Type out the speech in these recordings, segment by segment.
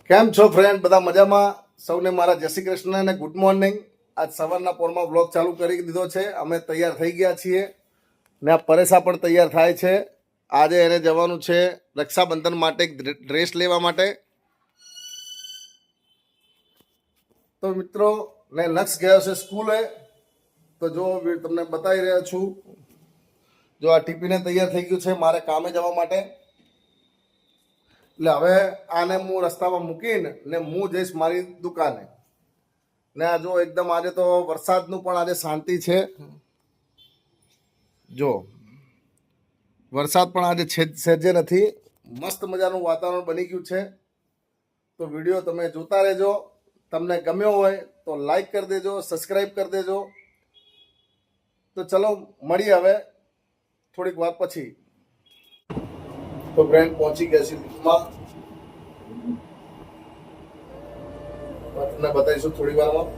કેમ છો ફ્રેન્ડ? બધા મજામાં? સૌને મારા જય શ્રી કૃષ્ણ અને ગુડ મોર્નિંગ. આજ સવારના પોરમાં વ્લોગ ચાલુ કરી દીધો છે. અમે તૈયાર થઈ ગયા છીએ ને આ પરેશા પણ તૈયાર થાય છે. આજે એને જવાનું છે રક્ષાબંધન માટે એક ડ્રેસ લેવા માટે. તો મિત્રો ને નક્ષ ગયો છે સ્કૂલે. તો જો તમને બતાવી રહ્યા છું, જો આ ટીપીને તૈયાર થઈ ગયું છે મારે કામે જવા માટે. એટલે હવે આને હું રસ્તામાં મૂકીને ને હું જઈશ મારી દુકાને. ને આ જો એકદમ આજે તો વરસાદનું પણ આજે શાંતિ છે. જો વરસાદ પણ આજે સહેજે નથી. મસ્ત મજાનું વાતાવરણ બની ગયું છે. તો વિડીયો તમે જોતા રહેજો. તમને ગમ્યો હોય તો લાઈક કરી દેજો, સબસ્ક્રાઈબ કરી દેજો. તો ચલો મળીએ હવે થોડીક વાર પછી. તો ફ્રેન્ડ પહોંચી ગયા છે લીફ્ટમાં. તમને બતાવીશું થોડી વારમાં.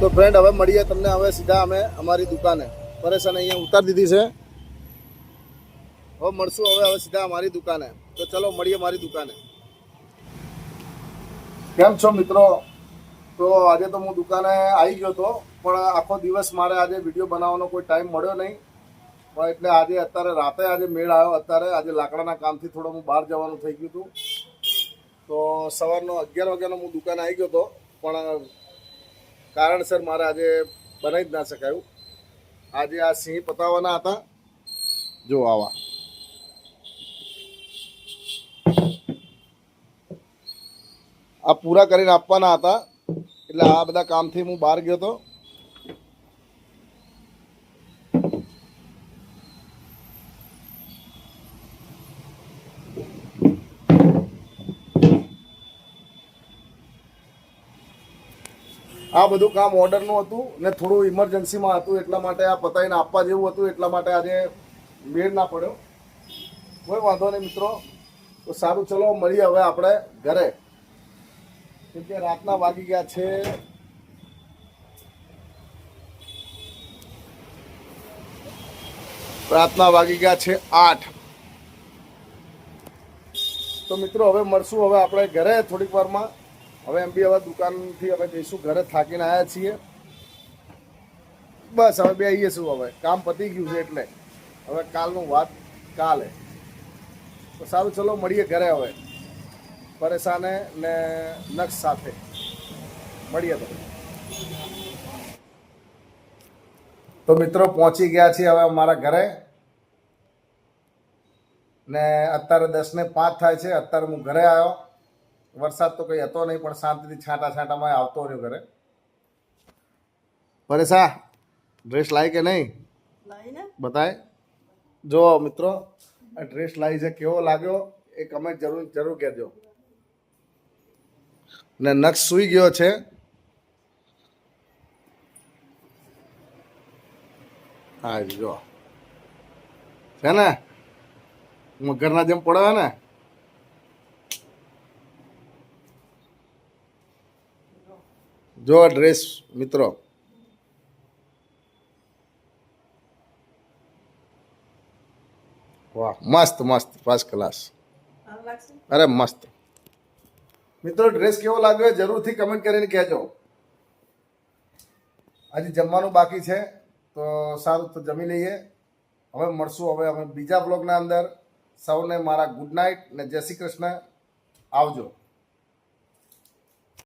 તો ફ્રેન્ડ હવે મળીએ તમને હવે સીધા અમે અમારી દુકાને. પરેશાન અહીંયા ઉતારી દીધી છે. હવે મળશું હવે સીધા અમારી દુકાને. તો ચલો મળીએ મારી દુકાને. કેમ છો મિત્રો? તો આજે તો હું દુકાને આવી ગયો હતો, પણ આખો દિવસ મારે આજે વિડીયો બનાવવાનો કોઈ ટાઈમ મળ્યો નહીં. પણ એટલે આજે અત્યારે રાતે આજે મેળ આવ્યો. અત્યારે આજે લાકડાના કામથી થોડો હું બહાર જવાનું થઈ ગયું હતું. તો સવારનો 11 વાગ્યાનો હું દુકાને આવી ગયો હતો, પણ કારણસર મારે આજે બનાવી જ ના શકાયું. આજે આ સિંહ પતાવવાના હતા. જો આવા આ પૂરા કરીને આપવાના હતા. એટલે આ બધા કામથી હું બહાર ગયો હતો. આ બધું કામ ઓર્ડરનું હતું ને થોડું ઇમરજન્સીમાં હતું, એટલા માટે આ પતાવીને આપવા જેવું હતું. એટલા માટે આજે મેળ ના પડ્યો. કોઈ વાંધો નહીં મિત્રો. તો સારું, ચલો મળીએ હવે આપણે ઘરે. કેમ કે રાતના વાગી ગયા છે છે 8. તો મિત્રો હવે મળશું હવે આપણે ઘરે થોડીક વારમાં. હવે એમ બી હવે દુકાનથી હવે જઈશું ઘરે. થાકીને આવ્યા છીએ. બસ હવે બે આવીએ છું. હવે કામ પતી ગયું છે એટલે હવે કાલનું વાત કાલે. તો સારું, ચલો મળીએ ઘરે હવે પરેશાને ને નક્ષ સાથે મળીએ. તો મિત્રો પહોંચી ગયા છીએ હવે અમારા ઘરે. ને અત્યારે 10:05 થાય છે. અત્યારે હું ઘરે આવ્યો. વરસાદ તો કંઈ હતો નહીં, પણ શાંતિથી છાંટામાં આવતો રહ્યો ઘરે. પરેશા ડ્રેસ લાવી કે નહીં? બતાય. જો મિત્રો આ ડ્રેસ લાવી છે, કેવો લાગ્યો એ કમેન્ટ જરૂર કહેજો. ને નક્ષ સૂઈ ગયો છે. હા જો છે ને, મગરના જેમ પડે ને. જો ડ્રેસ મિત્રો વાહ મસ્ત મસ્ત ફર્સ્ટ ક્લાસ. અરે મસ્ત. મિત્રો ડ્રેસ કેવો લાગ્યો જરૂરથી કમેન્ટ કરીને કહેજો. હજી જમવાનું બાકી છે તો સારું તો જમી લઈએ. હવે મળશું હવે અમે બીજા બ્લોગના અંદર. સૌને મારા ગુડ નાઇટ ને જય શ્રી કૃષ્ણ. આવજો.